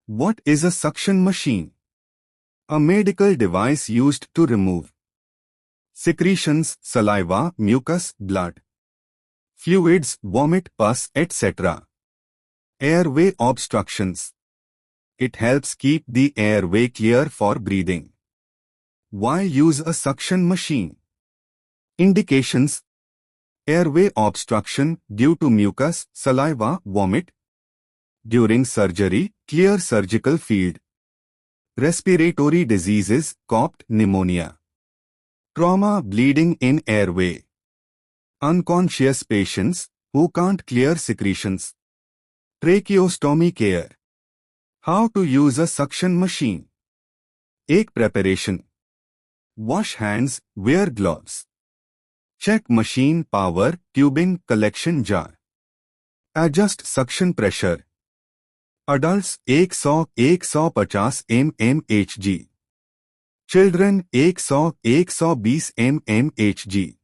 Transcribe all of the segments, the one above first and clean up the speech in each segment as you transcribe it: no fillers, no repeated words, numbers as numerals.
What is a suction machine? A medical device used to remove secretions, saliva, mucus, blood, fluids, vomit, pus, etc. Airway obstructions. It helps keep the airway clear for breathing. Why use a suction machine? Indications: airway obstruction due to mucus, saliva, vomit. During surgery, clear surgical field. Respiratory diseases, cough, pneumonia. Trauma, bleeding in airway. Unconscious patients who can't clear secretions. Tracheostomy care. How to use a suction machine. Egg preparation. Wash hands, wear gloves. Check machine power, tubing, collection jar. Adjust suction pressure. Adults 150 mmHg. Children 120 mmHg.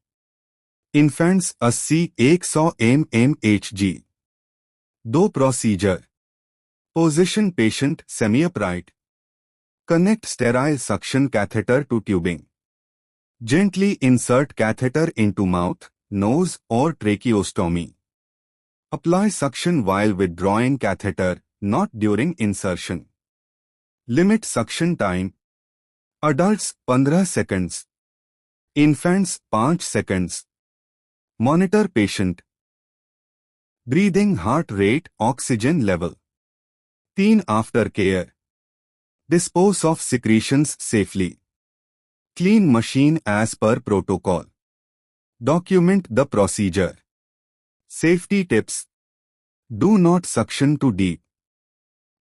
Infants 80 mmHg. Do procedure. Position patient semi-upright. Connect sterile suction catheter to tubing. Gently insert catheter into mouth, nose or tracheostomy. Apply suction while withdrawing catheter, not during insertion. Limit suction time. Adults 15 seconds. Infants 5 seconds. Monitor patient breathing, heart rate, oxygen level. Teen aftercare. Dispose of secretions safely. Clean machine as per protocol. Document the procedure. Safety tips. Do not suction too deep.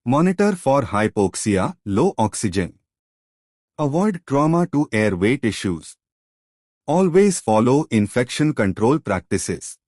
Monitor for hypoxia, low oxygen. Avoid trauma to airway tissues. Always follow infection control practices.